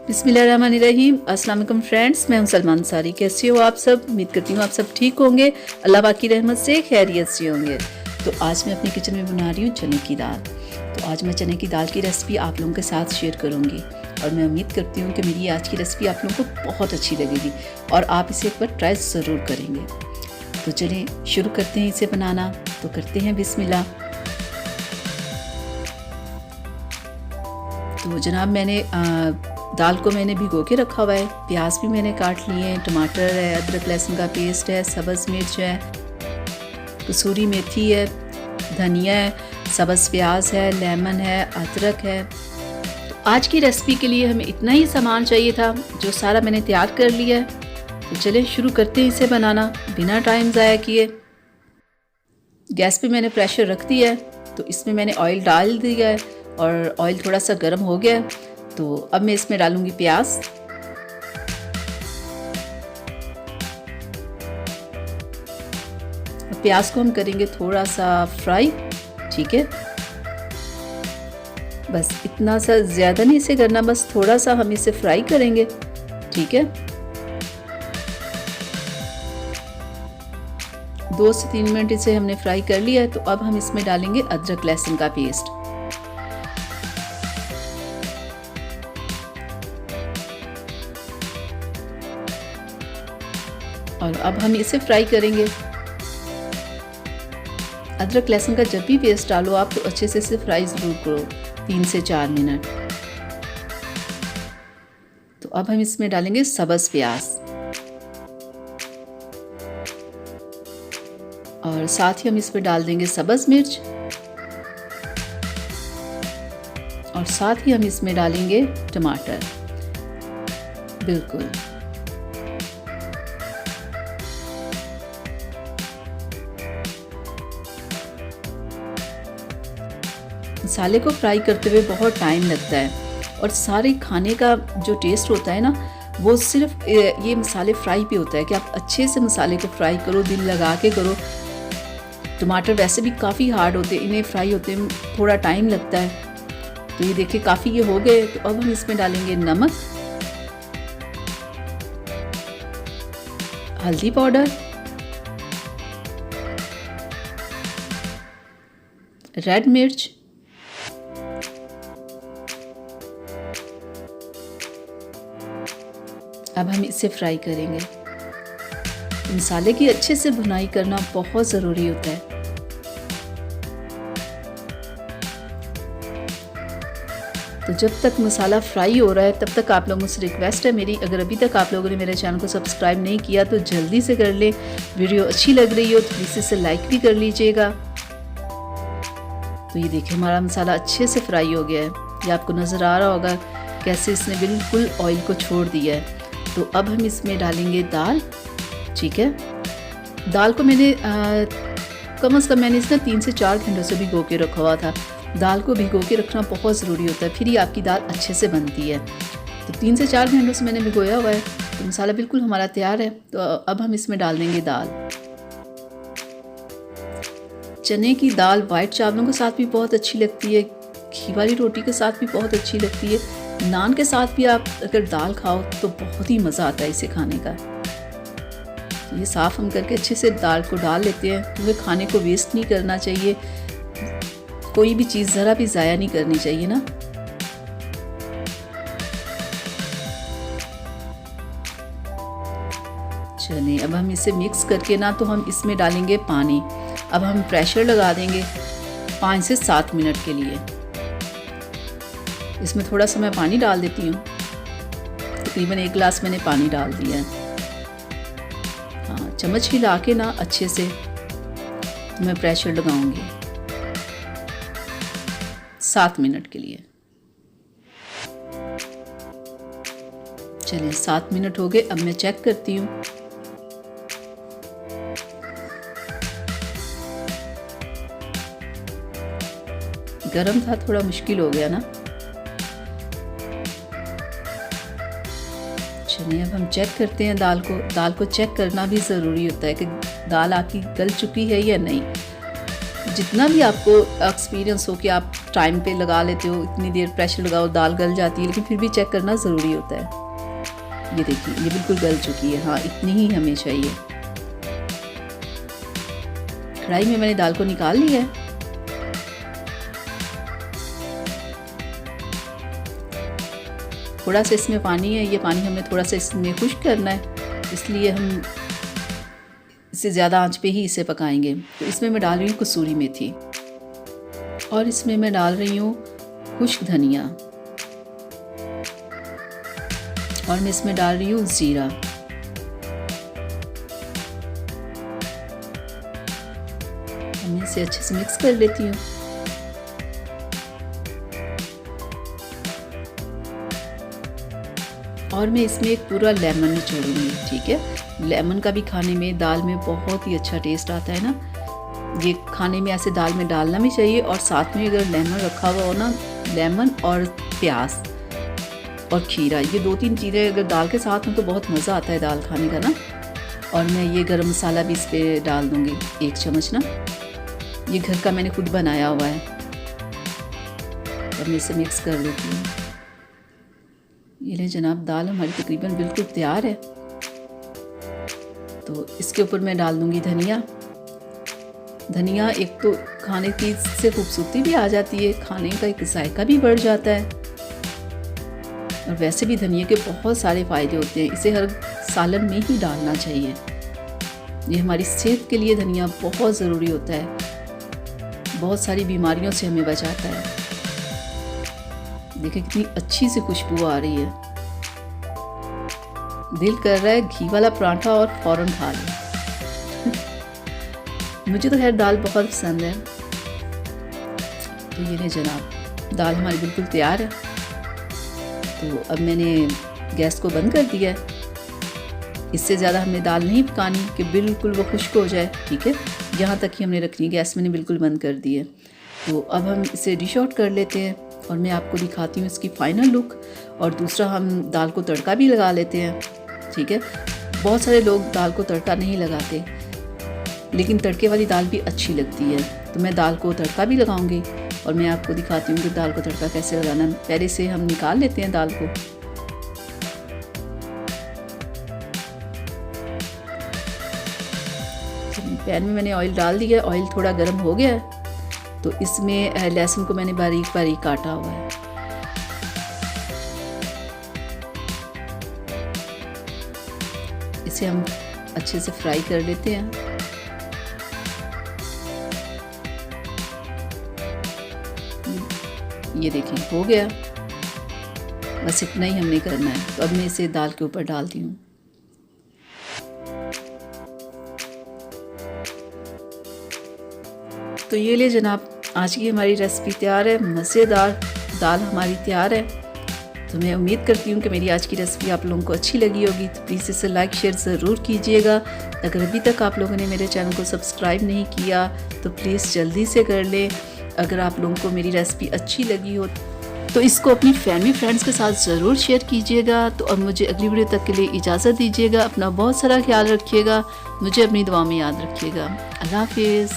बिस्मिल्लाहिर्रहमानिर्रहीम। अस्सलाम वालेकुम फ्रेंड्स, मैं हूं सलमान सारी। कैसे हो आप सब? उम्मीद करती हूँ आप सब ठीक होंगे, अल्लाह पाक की रहमत से खैरियत से होंगे। तो आज मैं अपनी किचन में बना रही हूँ चने की दाल। तो आज मैं चने की दाल की रेसिपी आप लोगों के साथ शेयर करूँगी और मैं उम्मीद करती हूँ कि मेरी आज की रेसिपी आप लोगों को बहुत अच्छी लगेगी और आप इसे एक बार ट्राई ज़रूर करेंगे। तो चलिए शुरू करते हैं इसे बनाना। तो करते हैं बिस्मिल्लाह। तो जनाब मैंने दाल को मैंने भिगो के रखा हुआ है। प्याज भी मैंने काट लिए हैं, टमाटर है, अदरक लहसुन का पेस्ट है, सब्ज़ मिर्च है, कसूरी मेथी है, धनिया है, सब्ज़ प्याज है, लेमन है, अदरक है। तो आज की रेसिपी के लिए हमें इतना ही सामान चाहिए था जो सारा मैंने तैयार कर लिया है। तो चलिए शुरू करते हैं इसे बनाना बिना टाइम ज़ाया किए। गैस पे मैंने प्रेशर रख दिया है। तो इसमें मैंने ऑयल डाल दिया है और ऑयल थोड़ा सा गर्म हो गया है। तो अब मैं इसमें डालूंगी प्याज। प्याज को हम करेंगे थोड़ा सा फ्राई, ठीक है। बस इतना सा, ज़्यादा नहीं इसे करना, बस थोड़ा सा हम इसे फ्राई करेंगे, ठीक है। 2 से 3 मिनट इसे हमने फ्राई कर लिया है। तो अब हम इसमें डालेंगे अदरक लहसुन का पेस्ट। और अब हम इसे फ्राई करेंगे। अदरक लहसुन का जब भी पेस्ट डालो आप तो अच्छे से इसे फ्राई ज़रूर करो 3 से 4 मिनट। तो अब हम इसमें डालेंगे सब्ज़ प्याज और साथ ही हम इसमें डाल देंगे सब्ज़ मिर्च और साथ ही हम इसमें डालेंगे टमाटर। बिल्कुल मसाले को फ्राई करते हुए बहुत टाइम लगता है और सारे खाने का जो टेस्ट होता है ना वो सिर्फ ये मसाले फ्राई पे होता है कि आप अच्छे से मसाले को फ्राई करो, दिल लगा के करो। टमाटर वैसे भी काफ़ी हार्ड होते हैं, इन्हें फ्राई होते में थोड़ा टाइम लगता है। तो ये देखिए काफ़ी ये हो गए। तो अब हम इसमें डालेंगे नमक, हल्दी पाउडर, रेड मिर्च, अब हम इसे फ्राई करेंगे। मसाले की अच्छे से भुनाई करना बहुत ज़रूरी होता है। तो जब तक मसाला फ्राई हो रहा है तब तक आप लोगों से रिक्वेस्ट है मेरी, अगर अभी तक आप लोगों ने मेरे चैनल को सब्सक्राइब नहीं किया तो जल्दी से कर ले। वीडियो अच्छी लग रही हो तो प्लीज़ इसे लाइक भी कर लीजिएगा। तो ये देखिए हमारा मसाला अच्छे से फ्राई हो गया है। ये आपको नज़र आ रहा होगा कैसे इसने बिल्कुल ऑयल को छोड़ दिया है। तो अब हम इसमें डालेंगे दाल, ठीक है। दाल को मैंने कम से कम मैंने इसमें 3 से 4 घंटों से भिगो के रखा हुआ था। दाल को भिगो के रखना बहुत ज़रूरी होता है, फिर ही आपकी दाल अच्छे से बनती है। तो 3 से 4 घंटों से मैंने भिगोया हुआ है। तो मसाला बिल्कुल हमारा तैयार है। तो अब हम इसमें डाल देंगे दाल। चने की दाल वाइट चावलों के साथ भी बहुत अच्छी लगती है, घी वाली रोटी के साथ भी बहुत अच्छी लगती है, नान के साथ भी आप अगर दाल खाओ तो बहुत ही मज़ा आता है इसे खाने का। तो ये साफ़ हम करके अच्छे से दाल को डाल लेते हैं क्योंकि खाने को वेस्ट नहीं करना चाहिए, कोई भी चीज़ ज़रा भी ज़ाया नहीं करनी चाहिए ना। चलिए अब हम इसे मिक्स करके ना तो हम इसमें डालेंगे पानी। अब हम प्रेशर लगा देंगे 5 से 7 मिनट के लिए। इसमें थोड़ा सा मैं पानी डाल देती हूँ, तकरीबन 1 गिलास मैंने पानी डाल दिया है। हाँ, चम्मच हिला के ना अच्छे से तो मैं प्रेशर लगाऊंगी 7 मिनट के लिए। चलिए 7 मिनट हो गए। अब मैं चेक करती हूँ। गरम था, थोड़ा मुश्किल हो गया ना। चलिए अब हम चेक करते हैं दाल को। दाल को चेक करना भी ज़रूरी होता है कि दाल आपकी गल चुकी है या नहीं। जितना भी आपको एक्सपीरियंस हो कि आप टाइम पे लगा लेते हो, इतनी देर प्रेशर लगाओ दाल गल जाती है, लेकिन फिर भी चेक करना ज़रूरी होता है। ये देखिए ये बिल्कुल गल चुकी है। हाँ, इतनी ही हमें चाहिए। कढ़ाई में मैंने दाल को निकाल लिया है। थोड़ा सा इसमें पानी है, ये पानी हमने थोड़ा सा इसमें खुश्क करना है, इसलिए हम इससे ज़्यादा आंच पे ही इसे पकाएंगे। तो इसमें मैं डाल रही हूँ कसूरी मेथी और इसमें मैं डाल रही हूँ खुश्क धनिया और मैं इसमें डाल रही हूँ ज़ीरा। मैं इसे अच्छे से मिक्स कर लेती हूँ। और मैं इसमें एक पूरा लेमन निचोड़ूंगी। ठीक है, लेमन का भी खाने में दाल में बहुत ही अच्छा टेस्ट आता है ना। ये खाने में ऐसे दाल में डालना भी चाहिए, और साथ में अगर लेमन रखा हुआ हो ना, लेमन और प्याज और खीरा, ये 2-3 चीज़ें अगर दाल के साथ हो तो बहुत मज़ा आता है दाल खाने का ना। और मैं ये गरम मसाला भी इस पर डाल दूँगी 1 चम्मच ना, ये घर का मैंने खुद बनाया हुआ है। और मैं इसे मिक्स कर लेती हूँ। ये ले जनाब, दाल हमारी तकरीबन बिल्कुल तैयार है। तो इसके ऊपर मैं डाल दूँगी धनिया। धनिया एक तो खाने की से खूबसूरती भी आ जाती है, खाने का एक जायका भी बढ़ जाता है, और वैसे भी धनिया के बहुत सारे फ़ायदे होते हैं। इसे हर सालन में ही डालना चाहिए। ये हमारी सेहत के लिए धनिया बहुत ज़रूरी होता है, बहुत सारी बीमारियों से हमें बचाता है। देखिए कितनी अच्छी सी खुशबू आ रही है। दिल कर रहा है घी वाला पराठा और फ़ौरन खा लें। मुझे तो खैर दाल बहुत पसंद है। तो ये ले जनाब, दाल हमारी बिल्कुल तैयार है। तो अब मैंने गैस को बंद कर दिया है। इससे ज़्यादा हमने दाल नहीं पकानी कि बिल्कुल वो खुश्क हो जाए। ठीक है, यहाँ तक ही हमने रखनी है। गैस मैंने बिल्कुल बंद कर दी है। तो अब हम इसे डिश आउट कर लेते हैं और मैं आपको दिखाती हूँ इसकी फ़ाइनल लुक। और दूसरा, हम दाल को तड़का भी लगा लेते हैं। ठीक है, बहुत सारे लोग दाल को तड़का नहीं लगाते, लेकिन तड़के वाली दाल भी अच्छी लगती है। तो मैं दाल को तड़का भी लगाऊंगी और मैं आपको दिखाती हूँ कि दाल को तड़का कैसे लगाना। पहले से हम निकाल लेते हैं दाल को। पैन में मैंने ऑयल डाल दिया। ऑयल थोड़ा गर्म हो गया है, तो इसमें लहसुन को मैंने बारीक बारीक काटा हुआ है। इसे हम अच्छे से फ्राई कर लेते हैं। ये देखिए हो गया, बस इतना ही हमने करना है। तो अब मैं इसे दाल के ऊपर डालती हूँ। तो ये ले जनाब, आज की हमारी रेसिपी तैयार है। मज़ेदार दाल हमारी तैयार है। तो मैं उम्मीद करती हूँ कि मेरी आज की रेसिपी आप लोगों को अच्छी लगी होगी। तो प्लीज़ इसे लाइक शेयर ज़रूर कीजिएगा। अगर अभी तक आप लोगों ने मेरे चैनल को सब्सक्राइब नहीं किया तो प्लीज़ जल्दी से कर लें। अगर आप लोगों को मेरी रेसिपी अच्छी लगी हो तो इसको अपनी फैमिली फ्रेंड्स के साथ ज़रूर शेयर कीजिएगा। तो अब मुझे अगली वीडियो तक के लिए इजाज़त दीजिएगा। अपना बहुत सारा ख्याल रखिएगा। मुझे अपनी दुआ में याद रखिएगा। अल्लाह हाफिज़।